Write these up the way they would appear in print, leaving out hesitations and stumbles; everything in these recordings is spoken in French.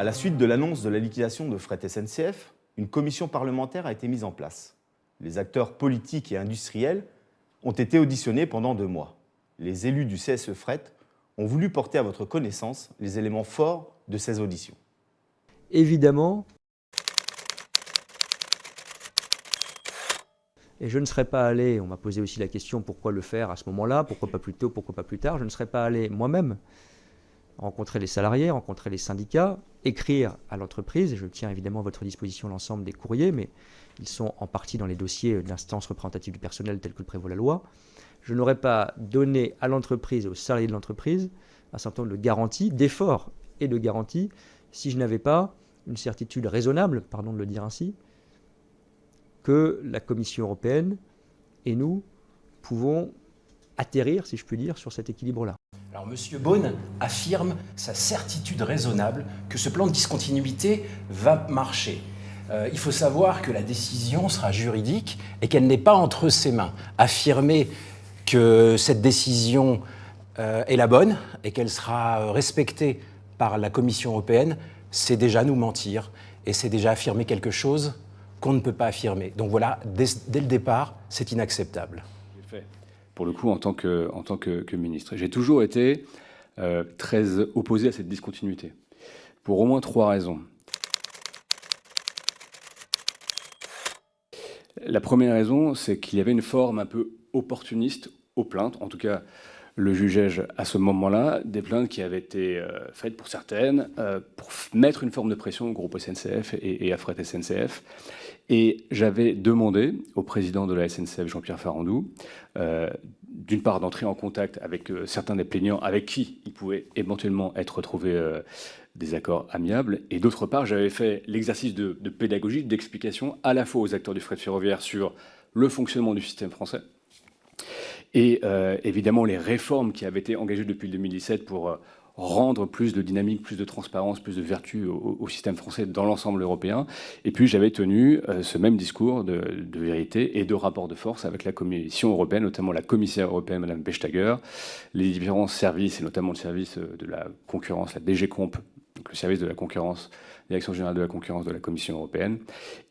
À la suite de l'annonce de la liquidation de Fret SNCF, une commission parlementaire a été mise en place. Les acteurs politiques et industriels ont été auditionnés pendant 2 mois. Les élus du CSE Fret ont voulu porter à votre connaissance les éléments forts de ces auditions. Évidemment, et je ne serais pas allé, on m'a posé aussi la question pourquoi le faire à ce moment-là, pourquoi pas plus tôt, pourquoi pas plus tard, je ne serais pas allé moi-même rencontrer les salariés, rencontrer les syndicats, écrire à l'entreprise, et je tiens évidemment à votre disposition l'ensemble des courriers, mais ils sont en partie dans les dossiers d'instances représentatives du personnel tels que le prévoit la loi. Je n'aurais pas donné à l'entreprise et aux salariés de l'entreprise un certain nombre de garanties, d'efforts et de garanties, si je n'avais pas une certitude raisonnable, pardon de le dire ainsi, que la Commission européenne et nous pouvons atterrir, si je puis dire, sur cet équilibre-là. Alors M. Beaune affirme sa certitude raisonnable que ce plan de discontinuité va marcher. Il faut savoir que la décision sera juridique et qu'elle n'est pas entre ses mains. Affirmer que cette décision est la bonne et qu'elle sera respectée par la Commission européenne, c'est déjà nous mentir et c'est déjà affirmer quelque chose qu'on ne peut pas affirmer. Donc voilà, dès le départ, c'est inacceptable. J'ai fait, pour le coup, en tant que ministre. J'ai toujours été très opposé à cette discontinuité, pour au moins 3 raisons. La première raison, c'est qu'il y avait une forme un peu opportuniste aux plaintes, en tout cas le jugeais-je à ce moment-là, des plaintes qui avaient été faites pour certaines, pour mettre une forme de pression au groupe SNCF et à Fret SNCF. Et j'avais demandé au président de la SNCF, Jean-Pierre Farandou, d'une part d'entrer en contact avec certains des plaignants avec qui il pouvait éventuellement être trouvé des accords amiables, et d'autre part, j'avais fait l'exercice de pédagogie, d'explication à la fois aux acteurs du fret ferroviaire sur le fonctionnement du système français, et évidemment les réformes qui avaient été engagées depuis le 2017 pour rendre plus de dynamique, plus de transparence, plus de vertu au système français dans l'ensemble européen. Et puis j'avais tenu ce même discours de vérité et de rapport de force avec la Commission européenne, notamment la commissaire européenne, Mme Vestager, les différents services, et notamment le service de la concurrence, la DG Comp, donc le service de la concurrence, Direction générale de la concurrence de la Commission européenne.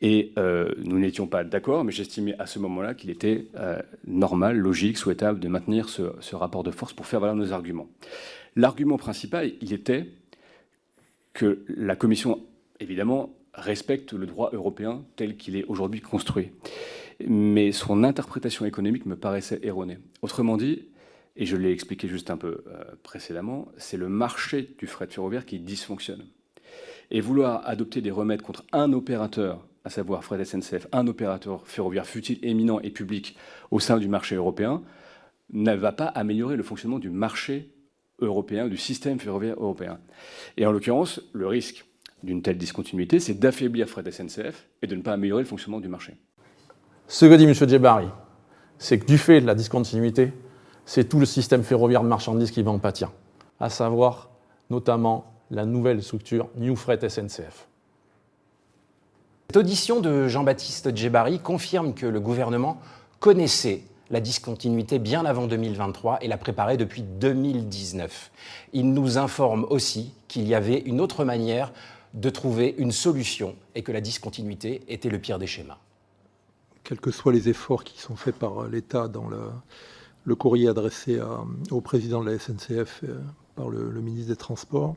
Et nous n'étions pas d'accord, mais j'estimais à ce moment-là qu'il était normal, logique, souhaitable de maintenir ce rapport de force pour faire valoir nos arguments. L'argument principal, il était que la Commission, évidemment, respecte le droit européen tel qu'il est aujourd'hui construit. Mais son interprétation économique me paraissait erronée. Autrement dit, et je l'ai expliqué juste un peu précédemment, c'est le marché du fret ferroviaire qui dysfonctionne. Et vouloir adopter des remèdes contre un opérateur, à savoir Fret SNCF, un opérateur ferroviaire fut-il éminent et public au sein du marché européen, ne va pas améliorer le fonctionnement du marché européen, du système ferroviaire européen. Et en l'occurrence, le risque d'une telle discontinuité, c'est d'affaiblir Fret SNCF et de ne pas améliorer le fonctionnement du marché. Ce que dit M. Djebbari, c'est que du fait de la discontinuité, c'est tout le système ferroviaire de marchandises qui va en pâtir, à savoir notamment la nouvelle structure New Fret SNCF. Cette audition de Jean-Baptiste Djebbari confirme que le gouvernement connaissait la discontinuité bien avant 2023 et la préparait depuis 2019. Il nous informe aussi qu'il y avait une autre manière de trouver une solution et que la discontinuité était le pire des schémas. Quels que soient les efforts qui sont faits par l'État dans le courrier adressé au président de la SNCF par le ministre des Transports,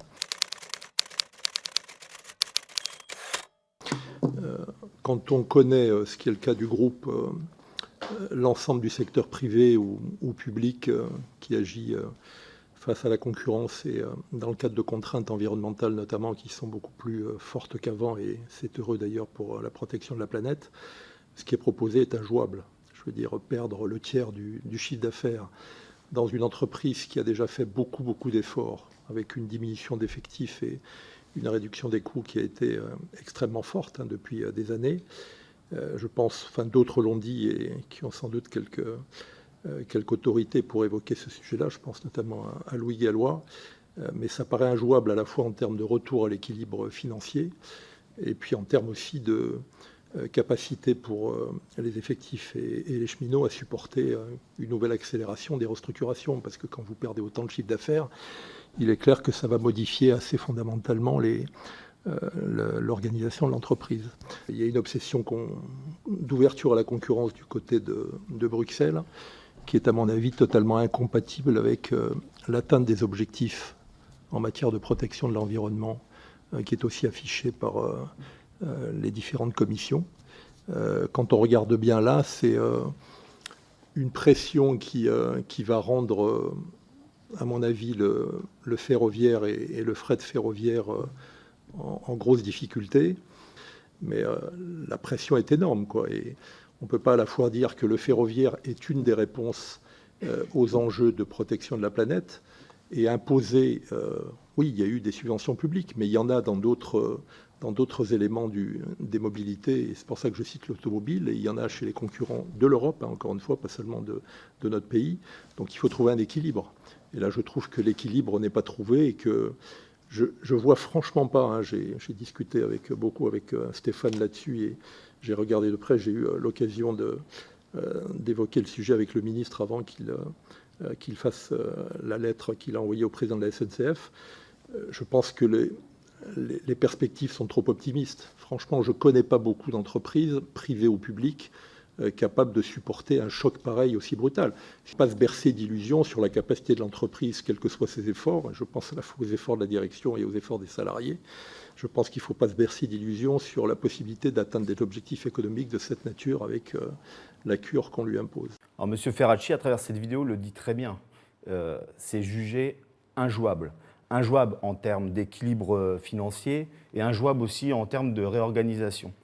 quand on connaît ce qui est le cas du groupe, l'ensemble du secteur privé ou public qui agit face à la concurrence et dans le cadre de contraintes environnementales notamment qui sont beaucoup plus fortes qu'avant, et c'est heureux d'ailleurs pour la protection de la planète, ce qui est proposé est injouable. Je veux dire, perdre le tiers du chiffre d'affaires dans une entreprise qui a déjà fait beaucoup d'efforts avec une diminution d'effectifs et une réduction des coûts qui a été extrêmement forte depuis des années. Je pense, d'autres l'ont dit et qui ont sans doute quelques autorités pour évoquer ce sujet-là. Je pense notamment à Louis Gallois. Mais ça paraît injouable à la fois en termes de retour à l'équilibre financier et puis en termes aussi de capacité pour les effectifs et les cheminots à supporter une nouvelle accélération des restructurations. Parce que quand vous perdez autant de chiffre d'affaires, il est clair que ça va modifier assez fondamentalement l'organisation de l'entreprise. Il y a une obsession d'ouverture à la concurrence du côté de Bruxelles, qui est à mon avis totalement incompatible avec l'atteinte des objectifs en matière de protection de l'environnement, qui est aussi affiché par les différentes commissions. Quand on regarde bien là, c'est une pression qui va rendre, à mon avis, le ferroviaire et le fret ferroviaire en grosse difficulté. Mais la pression est énorme, quoi. Et on ne peut pas à la fois dire que le ferroviaire est une des réponses aux enjeux de protection de la planète et imposer, oui, il y a eu des subventions publiques, mais il y en a dans d'autres éléments des mobilités, et c'est pour ça que je cite l'automobile, et il y en a chez les concurrents de l'Europe, hein, encore une fois, pas seulement de notre pays. Donc il faut trouver un équilibre. Et là, je trouve que l'équilibre n'est pas trouvé et que je vois franchement pas, hein, j'ai discuté beaucoup avec Stéphane là-dessus et j'ai regardé de près, j'ai eu l'occasion d'évoquer le sujet avec le ministre avant qu'il fasse la lettre qu'il a envoyée au président de la SNCF. Je pense que les perspectives sont trop optimistes. Franchement, je ne connais pas beaucoup d'entreprises, privées ou publiques, capables de supporter un choc pareil aussi brutal. Il ne faut pas se bercer d'illusions sur la capacité de l'entreprise, quels que soient ses efforts. Je pense à la fois aux efforts de la direction et aux efforts des salariés. Je pense qu'il ne faut pas se bercer d'illusions sur la possibilité d'atteindre des objectifs économiques de cette nature avec la cure qu'on lui impose. Alors, M. Ferracci, à travers cette vidéo, le dit très bien. C'est jugé injouable. Injouable en termes d'équilibre financier et injouable aussi en termes de réorganisation.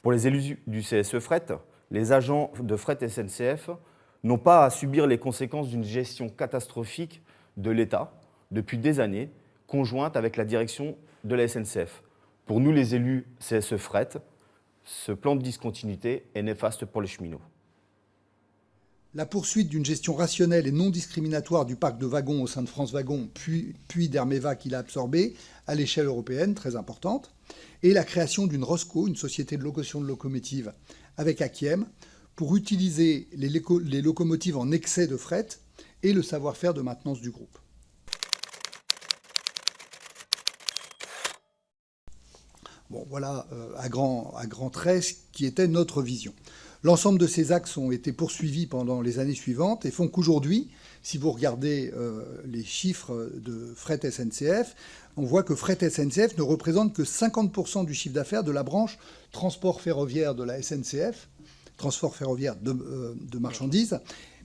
Pour les élus du CSE Fret, les agents de Fret SNCF n'ont pas à subir les conséquences d'une gestion catastrophique de l'État depuis des années, conjointe avec la direction de la SNCF. Pour nous, les élus CSE Fret, ce plan de discontinuité est néfaste pour les cheminots. La poursuite d'une gestion rationnelle et non discriminatoire du parc de wagons au sein de France Wagon, puis d'Hermeva qui l'a absorbé, à l'échelle européenne, très importante, et la création d'une ROSCO, une société de location de locomotives, avec Akiem, pour utiliser les locomotives en excès de fret et le savoir-faire de maintenance du groupe. Bon, voilà à grands traits ce qui était notre vision. L'ensemble de ces axes ont été poursuivis pendant les années suivantes et font qu'aujourd'hui, si vous regardez les chiffres de Fret SNCF, on voit que Fret SNCF ne représente que 50% du chiffre d'affaires de la branche transport ferroviaire de la SNCF, transport ferroviaire de marchandises.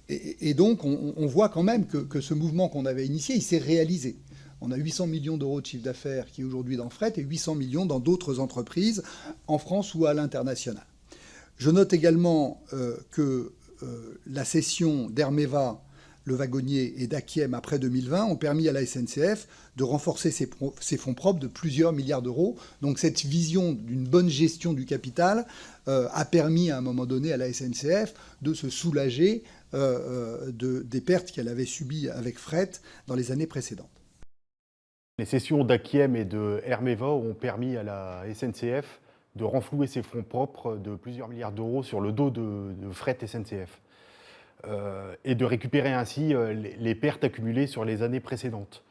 Et donc, on voit quand même que ce mouvement qu'on avait initié, il s'est réalisé. On a 800 millions d'euros de chiffre d'affaires qui est aujourd'hui dans Fret et 800 millions dans d'autres entreprises en France ou à l'international. Je note également que la cession d'Hermeva, le wagonnier, et d'Akiem après 2020 ont permis à la SNCF de renforcer ses fonds propres de plusieurs milliards d'euros. Donc cette vision d'une bonne gestion du capital a permis à un moment donné à la SNCF de se soulager des pertes qu'elle avait subies avec Fret dans les années précédentes. Les cessions d'Akiem et de Hermeva ont permis à la SNCF de renflouer ses fonds propres de plusieurs milliards d'euros sur le dos de Fret SNCF et de récupérer ainsi les pertes accumulées sur les années précédentes.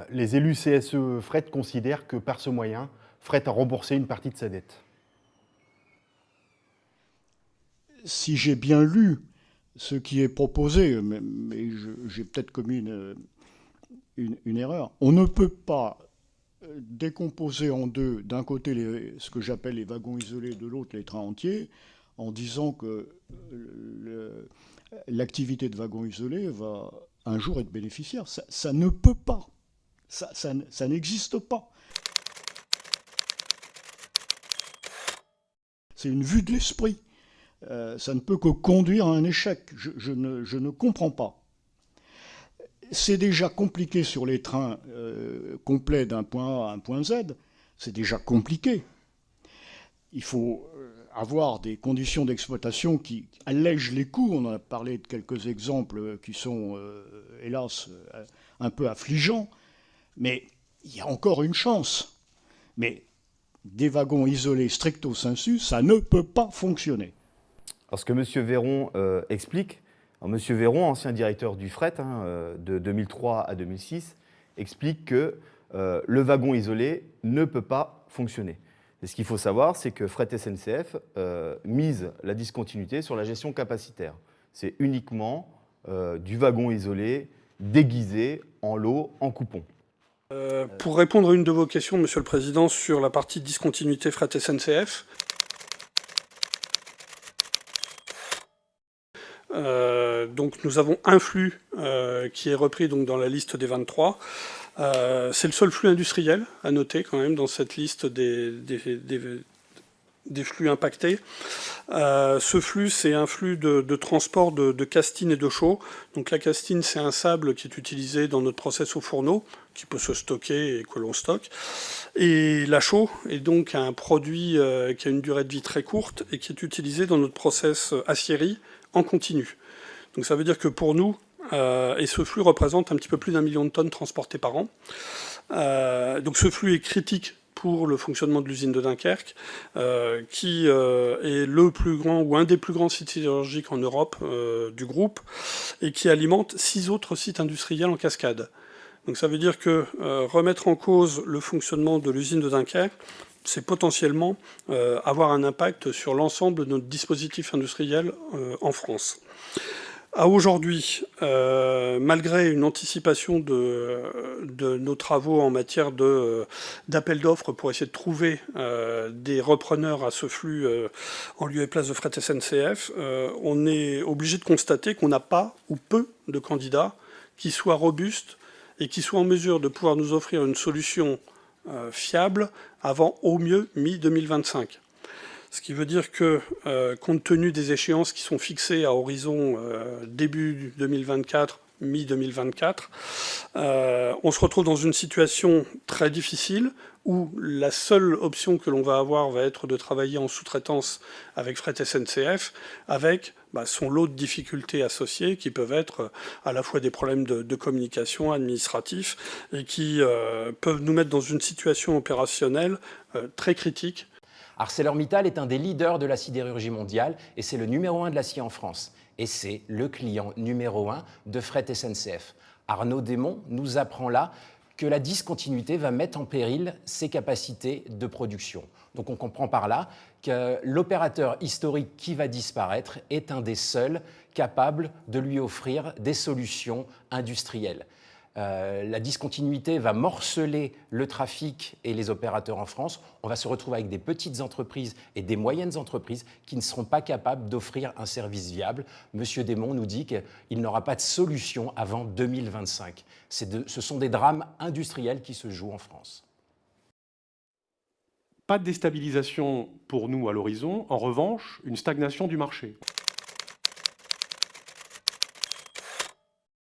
Les élus CSE Fret considèrent que par ce moyen, Fret a remboursé une partie de sa dette. Si j'ai bien lu ce qui est proposé, mais j'ai peut-être commis une erreur, on ne peut pas décomposer en deux, d'un côté ce que j'appelle les wagons isolés, de l'autre les trains entiers, en disant que l'activité de wagon isolé va un jour être bénéficiaire. Ça ne peut pas. Ça n'existe pas. C'est une vue de l'esprit. Ça ne peut que conduire à un échec. Je ne comprends pas. C'est déjà compliqué sur les trains complets d'un point A à un point Z. C'est déjà compliqué. Il faut avoir des conditions d'exploitation qui allègent les coûts. On a parlé de quelques exemples qui sont, hélas, un peu affligeants. Mais il y a encore une chance. Mais des wagons isolés stricto sensu, ça ne peut pas fonctionner. Alors ce que M. Véron explique, M. Véron, ancien directeur du fret de 2003 à 2006, explique que le wagon isolé ne peut pas fonctionner. Et ce qu'il faut savoir, c'est que Fret SNCF mise la discontinuité sur la gestion capacitaire. C'est uniquement du wagon isolé déguisé en lot, en coupon. Pour répondre à une de vos questions, Monsieur le Président, sur la partie discontinuité Fret SNCF, donc nous avons un flux qui est repris donc dans la liste des 23. C'est le seul flux industriel à noter quand même dans cette liste des flux impactés. Ce flux, c'est un flux de transport de castine et de chaux. Donc la castine, c'est un sable qui est utilisé dans notre process au fourneau, qui peut se stocker et que l'on stocke. Et la chaux est donc un produit qui a une durée de vie très courte et qui est utilisé dans notre process aciérie en continu. Donc ça veut dire que pour nous, et ce flux représente un petit peu plus d'1 million de tonnes transportées par an. Donc ce flux est critique pour le fonctionnement de l'usine de Dunkerque, qui est le plus grand ou un des plus grands sites sidérurgiques en Europe du groupe, et qui alimente 6 autres sites industriels en cascade. Donc ça veut dire que remettre en cause le fonctionnement de l'usine de Dunkerque, c'est potentiellement avoir un impact sur l'ensemble de notre dispositif industriel en France. À aujourd'hui, malgré une anticipation de nos travaux en matière d'appel d'offres pour essayer de trouver des repreneurs à ce flux en lieu et place de Fret SNCF, on est obligé de constater qu'on n'a pas ou peu de candidats qui soient robustes et qui soient en mesure de pouvoir nous offrir une solution fiable avant au mieux mi-2025. Ce qui veut dire que, compte tenu des échéances qui sont fixées à horizon début 2024, mi-2024, on se retrouve dans une situation très difficile où la seule option que l'on va avoir va être de travailler en sous-traitance avec Fret SNCF, avec son lot de difficultés associées qui peuvent être à la fois des problèmes de communication administratifs et qui peuvent nous mettre dans une situation opérationnelle très critique. ArcelorMittal est un des leaders de la sidérurgie mondiale et c'est le numéro 1 de l'acier en France. Et c'est le client numéro 1 de Fret SNCF. Arnaud Démon nous apprend là que la discontinuité va mettre en péril ses capacités de production. Donc on comprend par là que l'opérateur historique qui va disparaître est un des seuls capables de lui offrir des solutions industrielles. La discontinuité va morceler le trafic et les opérateurs en France. On va se retrouver avec des petites entreprises et des moyennes entreprises qui ne seront pas capables d'offrir un service viable. Monsieur Démon nous dit qu'il n'aura pas de solution avant 2025. Ce sont des drames industriels qui se jouent en France. Pas de déstabilisation pour nous à l'horizon. En revanche, une stagnation du marché.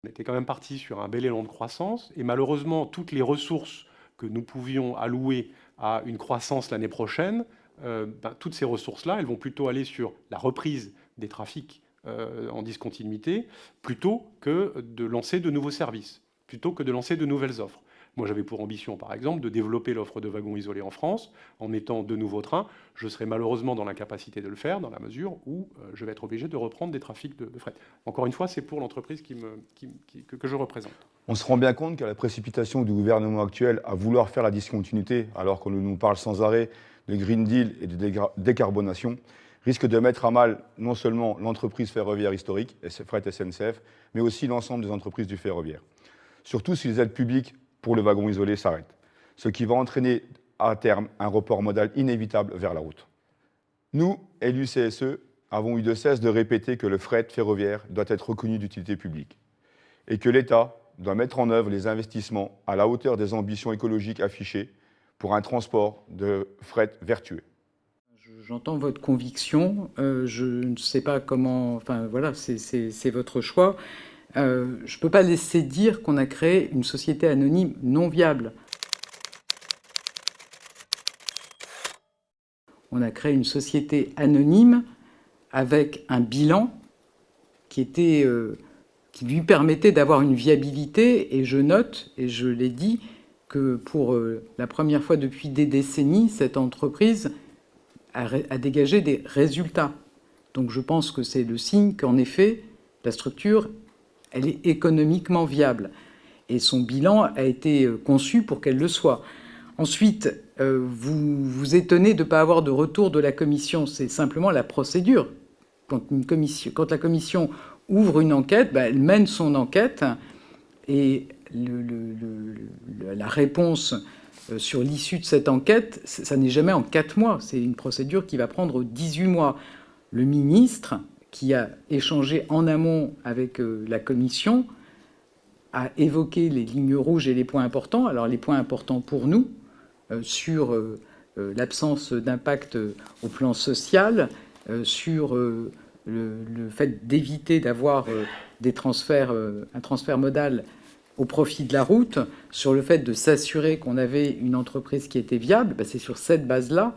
On était quand même parti sur un bel élan de croissance et malheureusement, toutes les ressources que nous pouvions allouer à une croissance l'année prochaine, toutes ces ressources-là, elles vont plutôt aller sur la reprise des trafics en discontinuité plutôt que de lancer de nouveaux services, plutôt que de lancer de nouvelles offres. Moi, j'avais pour ambition, par exemple, de développer l'offre de wagons isolés en France en mettant de nouveaux trains. Je serai malheureusement dans l'incapacité de le faire, dans la mesure où je vais être obligé de reprendre des trafics de fret. Encore une fois, c'est pour l'entreprise que je représente. On se rend bien compte qu'à la précipitation du gouvernement actuel à vouloir faire la discontinuité, alors qu'on nous parle sans arrêt de Green Deal et de décarbonation, risque de mettre à mal non seulement l'entreprise ferroviaire historique, Fret SNCF, mais aussi l'ensemble des entreprises du ferroviaire. Surtout si les aides publiques pour le wagon isolé s'arrête, ce qui va entraîner à terme un report modal inévitable vers la route. Nous, élus CSE, avons eu de cesse de répéter que le fret ferroviaire doit être reconnu d'utilité publique et que l'État doit mettre en œuvre les investissements à la hauteur des ambitions écologiques affichées pour un transport de fret vertueux. J'entends votre conviction, je ne sais pas comment... Enfin voilà, c'est votre choix. Je ne peux pas laisser dire qu'on a créé une société anonyme non viable. On a créé une société anonyme avec un bilan qui lui permettait d'avoir une viabilité. Et je note, et je l'ai dit, que pour la première fois depuis des décennies, cette entreprise a dégagé des résultats. Donc je pense que c'est le signe qu'en effet, la structure elle est économiquement viable. et son bilan a été conçu pour qu'elle le soit. Ensuite, vous vous étonnez de ne pas avoir de retour de la Commission. C'est simplement la procédure. Quand la Commission ouvre une enquête, elle mène son enquête et la réponse sur l'issue de cette enquête, ça n'est jamais en 4 mois. C'est une procédure qui va prendre 18 mois. Le ministre, qui a échangé en amont avec la Commission, a évoqué les lignes rouges et les points importants. Alors les points importants pour nous, sur l'absence d'impact au plan social, sur le fait d'éviter d'avoir un transfert modal au profit de la route, sur le fait de s'assurer qu'on avait une entreprise qui était viable. C'est sur cette base-là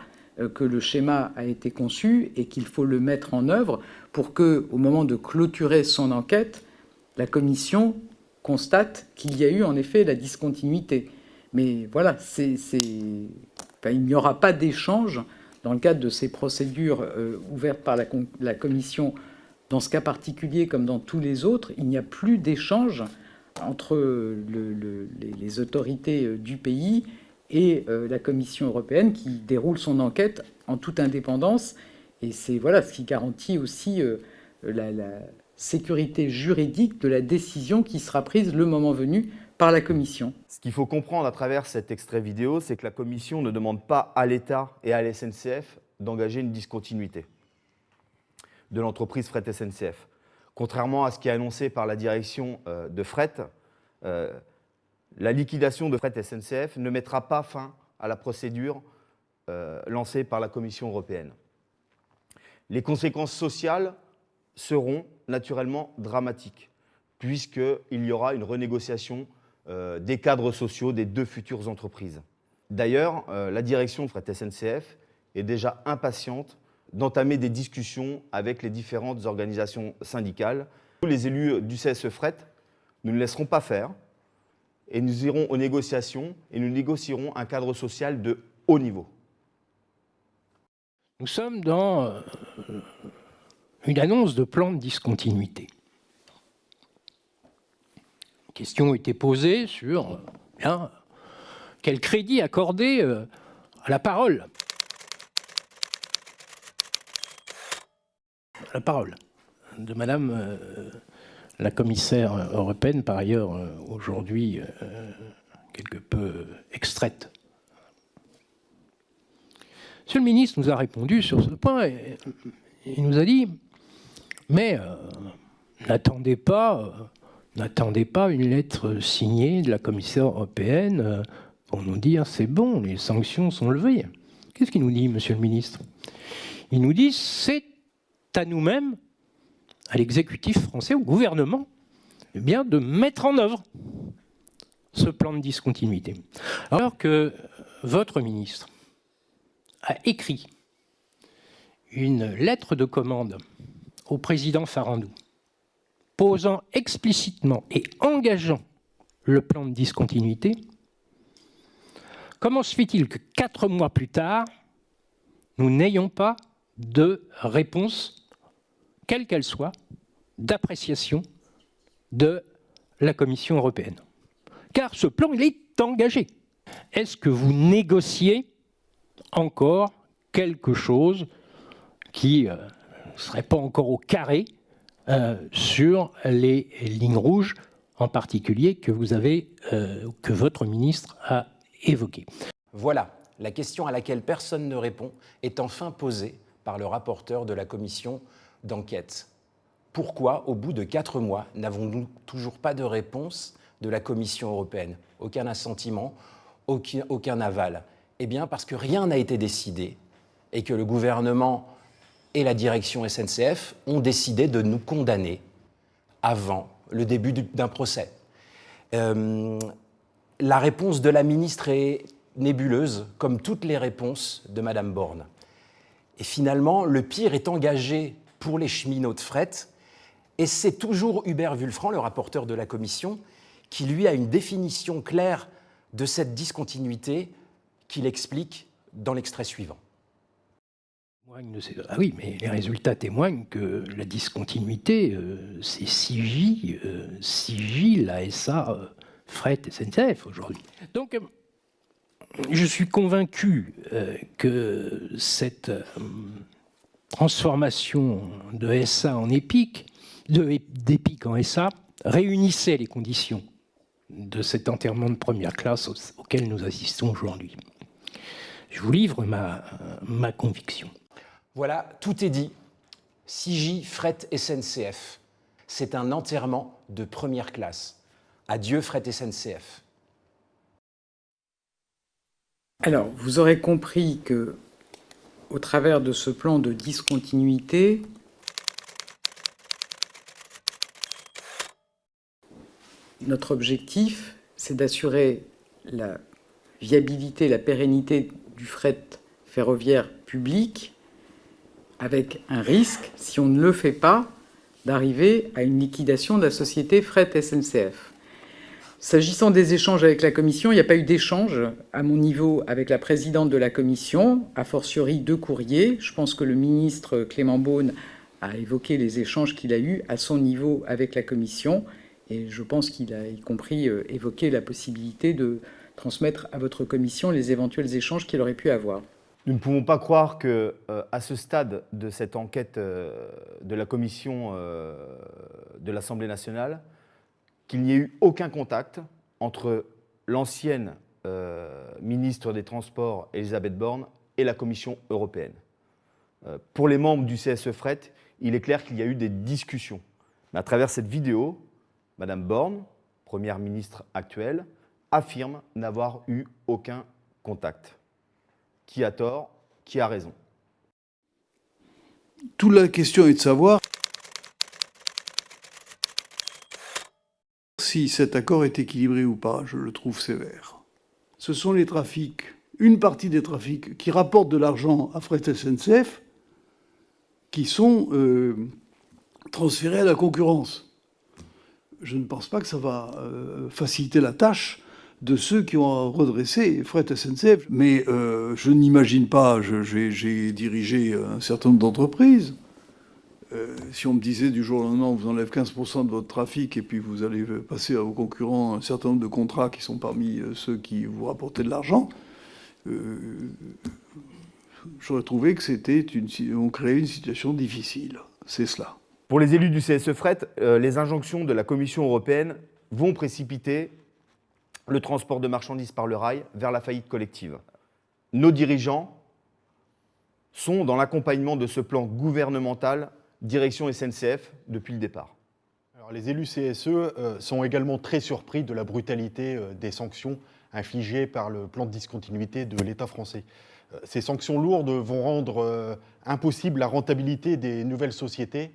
que le schéma a été conçu et qu'il faut le mettre en œuvre pour qu'au moment de clôturer son enquête, la Commission constate qu'il y a eu en effet la discontinuité. Mais voilà, il n'y aura pas d'échange dans le cadre de ces procédures ouvertes par la Commission. Dans ce cas particulier, comme dans tous les autres, il n'y a plus d'échange entre les autorités du pays et la Commission européenne qui déroule son enquête en toute indépendance. Et c'est ce qui garantit aussi la sécurité juridique de la décision qui sera prise le moment venu par la Commission. Ce qu'il faut comprendre à travers cet extrait vidéo, c'est que la Commission ne demande pas à l'État et à la SNCF d'engager une discontinuité de l'entreprise Fret SNCF. Contrairement à ce qui est annoncé par la direction de Fret, la liquidation de Fret SNCF ne mettra pas fin à la procédure lancée par la Commission européenne. Les conséquences sociales seront naturellement dramatiques, puisqu'il y aura une renégociation des cadres sociaux des 2 futures entreprises. D'ailleurs, la direction de Fret SNCF est déjà impatiente d'entamer des discussions avec les différentes organisations syndicales. Nous, les élus du CSE Fret, nous ne laisserons pas faire et nous irons aux négociations et nous négocierons un cadre social de haut niveau. Nous sommes dans une annonce de plan de discontinuité. Une question a été posée sur quel crédit accorder à la parole. La parole de Madame la commissaire européenne, par ailleurs aujourd'hui quelque peu extraite. Monsieur le ministre nous a répondu sur ce point et il nous a dit « Mais n'attendez pas une lettre signée de la commissaire européenne pour nous dire « c'est bon, les sanctions sont levées ». Qu'est-ce qu'il nous dit, monsieur le ministre? Il nous dit « c'est à nous-mêmes, à l'exécutif français, au gouvernement, de mettre en œuvre ce plan de discontinuité. » Alors que votre ministre a écrit une lettre de commande au président Farandou, posant explicitement et engageant le plan de discontinuité, comment se fait-il que 4 mois plus tard, nous n'ayons pas de réponse, quelle qu'elle soit, d'appréciation de la Commission européenne? Car ce plan, il est engagé. Est-ce que vous négociez encore quelque chose qui ne serait pas encore au carré sur les lignes rouges, en particulier que votre ministre a évoquées? Voilà, la question à laquelle personne ne répond est enfin posée par le rapporteur de la commission d'enquête. Pourquoi, au bout de 4 mois, n'avons-nous toujours pas de réponse de la Commission européenne? Aucun assentiment, aucun aval. Eh bien, parce que rien n'a été décidé et que le gouvernement et la direction SNCF ont décidé de nous condamner avant le début d'un procès. La réponse de la ministre est nébuleuse, comme toutes les réponses de Madame Borne. Et finalement, le pire est engagé pour les cheminots de fret, et c'est toujours Hubert Wulfranc, le rapporteur de la Commission, qui lui a une définition claire de cette discontinuité qu'il explique dans l'extrait suivant. Ah oui, mais les résultats témoignent que la discontinuité, c'est CJ, la SA fret SNCF aujourd'hui. Donc, je suis convaincu que cette transformation de SA en EPIC, d'EPIC en SA, réunissait les conditions de cet enterrement de première classe auquel nous assistons aujourd'hui. Je vous livre ma conviction. Voilà, tout est dit. CJ Fret SNCF, c'est un enterrement de première classe. Adieu Fret SNCF. Alors, vous aurez compris que, au travers de ce plan de discontinuité, notre objectif, c'est d'assurer la viabilité, la pérennité du fret ferroviaire public, avec un risque, si on ne le fait pas, d'arriver à une liquidation de la société Fret SNCF. S'agissant des échanges avec la Commission, il n'y a pas eu d'échange à mon niveau avec la présidente de la Commission, a fortiori 2 courriers. Je pense que le ministre Clément Beaune a évoqué les échanges qu'il a eus à son niveau avec la Commission, et je pense qu'il a y compris évoqué la possibilité de transmettre à votre Commission les éventuels échanges qu'il aurait pu avoir. Nous ne pouvons pas croire qu'à ce stade de cette enquête de la Commission de l'Assemblée nationale, qu'il n'y ait eu aucun contact entre l'ancienne ministre des Transports, Elisabeth Borne, et la Commission européenne. Pour les membres du CSE Fret, il est clair qu'il y a eu des discussions. Mais à travers cette vidéo, Madame Borne, Première ministre actuelle, affirme n'avoir eu aucun contact. Qui a tort? Qui a raison? Toute la question est de savoir si cet accord est équilibré ou pas. Je le trouve sévère. Ce sont les trafics, une partie des trafics qui rapportent de l'argent à Fret SNCF, qui sont transférés à la concurrence. Je ne pense pas que ça va faciliter la tâche de ceux qui ont redressé Fret SNCF. Mais je n'imagine pas, j'ai dirigé un certain nombre d'entreprises. Si on me disait du jour au lendemain, on vous enlève 15% de votre trafic et puis vous allez passer à vos concurrents un certain nombre de contrats qui sont parmi ceux qui vous rapportaient de l'argent, j'aurais trouvé que on créait une situation difficile. C'est cela. Pour les élus du CSE Fret, les injonctions de la Commission européenne vont précipiter le transport de marchandises par le rail vers la faillite collective. Nos dirigeants sont dans l'accompagnement de ce plan gouvernemental direction SNCF depuis le départ. Alors, les élus CSE sont également très surpris de la brutalité des sanctions infligées par le plan de discontinuité de l'État français. Ces sanctions lourdes vont rendre impossible la rentabilité des nouvelles sociétés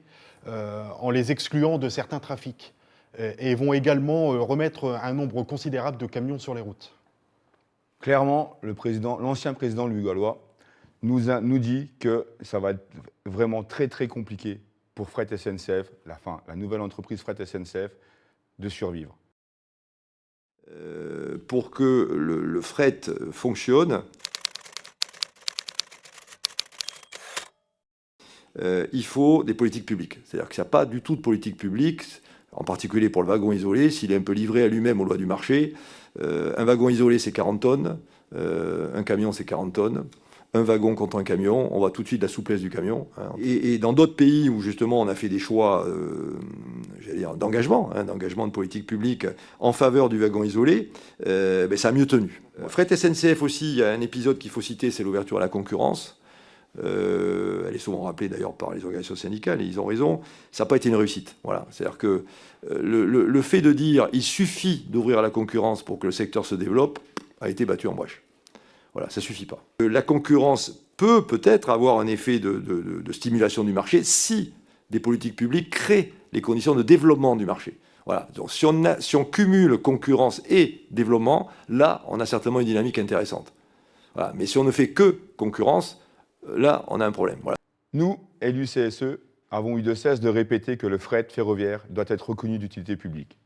en les excluant de certains trafics et vont également remettre un nombre considérable de camions sur les routes. Clairement, l'ancien président Louis Gallois nous dit que ça va être vraiment très très compliqué pour Fret SNCF, la nouvelle entreprise Fret SNCF, de survivre. Pour que le fret fonctionne, il faut des politiques publiques. C'est-à-dire qu'il n'y a pas du tout de politique publique, en particulier pour le wagon isolé, s'il est un peu livré à lui-même aux lois du marché. Un wagon isolé, c'est 40 tonnes, un camion, c'est 40 tonnes. Un wagon contre un camion, on voit tout de suite la souplesse du camion. Et dans d'autres pays où justement on a fait des choix d'engagement de politique publique en faveur du wagon isolé, ça a mieux tenu. Fret SNCF aussi, il y a un épisode qu'il faut citer, c'est l'ouverture à la concurrence. Elle est souvent rappelée d'ailleurs par les organisations syndicales, et ils ont raison, ça n'a pas été une réussite. Voilà. C'est-à-dire que le fait de dire il suffit d'ouvrir à la concurrence pour que le secteur se développe a été battu en brèche. Voilà, ça ne suffit pas. La concurrence peut-être avoir un effet de stimulation du marché si des politiques publiques créent les conditions de développement du marché. Voilà. Donc, si on cumule concurrence et développement, là, on a certainement une dynamique intéressante. Voilà. Mais si on ne fait que concurrence, là, on a un problème. Voilà. Nous, élus CSE, avons eu de cesse de répéter que le fret ferroviaire doit être reconnu d'utilité publique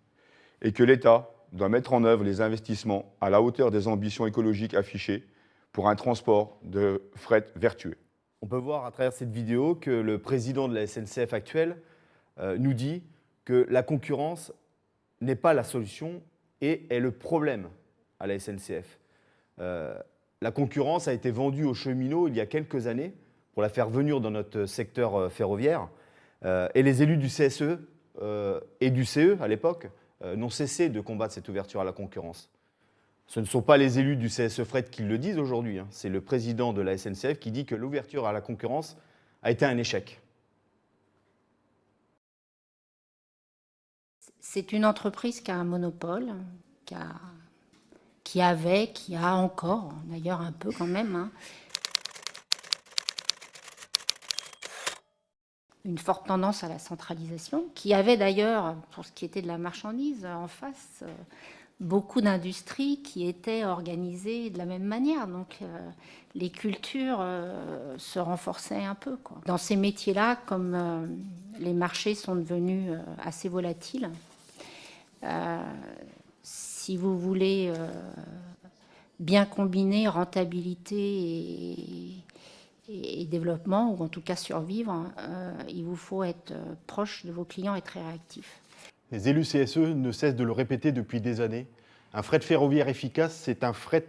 et que l'État doit mettre en œuvre les investissements à la hauteur des ambitions écologiques affichées pour un transport de fret vertueux. On peut voir à travers cette vidéo que le président de la SNCF actuelle nous dit que la concurrence n'est pas la solution et est le problème à la SNCF. La concurrence a été vendue aux cheminots il y a quelques années pour la faire venir dans notre secteur ferroviaire. Et les élus du CSE et du CE, à l'époque, n'ont cessé de combattre cette ouverture à la concurrence. Ce ne sont pas les élus du CSE Fret qui le disent aujourd'hui, hein. C'est le président de la SNCF qui dit que l'ouverture à la concurrence a été un échec. C'est une entreprise qui a un monopole, qui a encore, d'ailleurs un peu quand même, hein, une forte tendance à la centralisation, qui avait d'ailleurs, pour ce qui était de la marchandise, en face, beaucoup d'industries qui étaient organisées de la même manière. Donc les cultures se renforçaient un peu, quoi. Dans ces métiers-là, comme les marchés sont devenus assez volatiles, si vous voulez bien combiner rentabilité et développement, ou en tout cas survivre, il vous faut être proche de vos clients et très réactif. Les élus CSE ne cessent de le répéter depuis des années. Un fret ferroviaire efficace, c'est un fret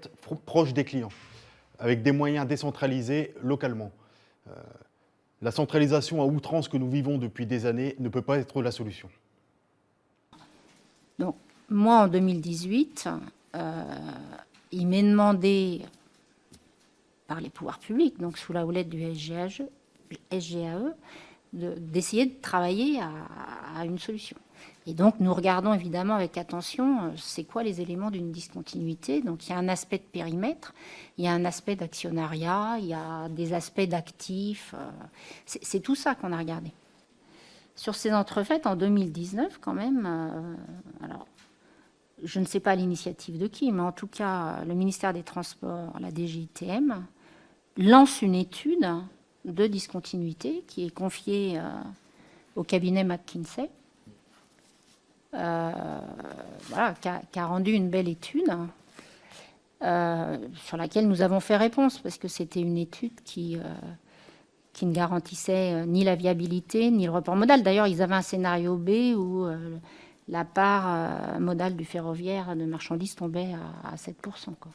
proche des clients, avec des moyens décentralisés localement. La centralisation à outrance que nous vivons depuis des années ne peut pas être la solution. Donc, moi, en 2018, il m'est demandé par les pouvoirs publics, donc sous la houlette du SGAE, d'essayer de travailler à une solution. Et donc, nous regardons évidemment avec attention, c'est quoi les éléments d'une discontinuité. Donc, il y a un aspect de périmètre, il y a un aspect d'actionnariat, il y a des aspects d'actifs. C'est tout ça qu'on a regardé. Sur ces entrefaites, en 2019, quand même, alors, je ne sais pas l'initiative de qui, mais en tout cas, le ministère des Transports, la DGITM, lance une étude de discontinuité qui est confiée au cabinet McKinsey, voilà, qui a rendu une belle étude sur laquelle nous avons fait réponse, parce que c'était une étude qui ne garantissait ni la viabilité, ni le report modal. D'ailleurs, ils avaient un scénario B où la part modale du ferroviaire de marchandises tombait à 7%, quoi.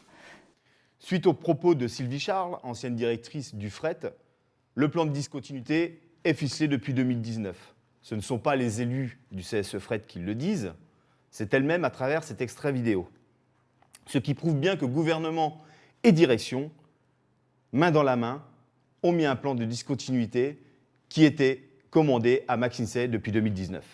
Suite aux propos de Sylvie Charles, ancienne directrice du fret, le plan de discontinuité est ficelé depuis 2019. Ce ne sont pas les élus du CSE Fret qui le disent, c'est elle-même à travers cet extrait vidéo. Ce qui prouve bien que gouvernement et direction, main dans la main, ont mis un plan de discontinuité qui était commandé à McKinsey depuis 2019.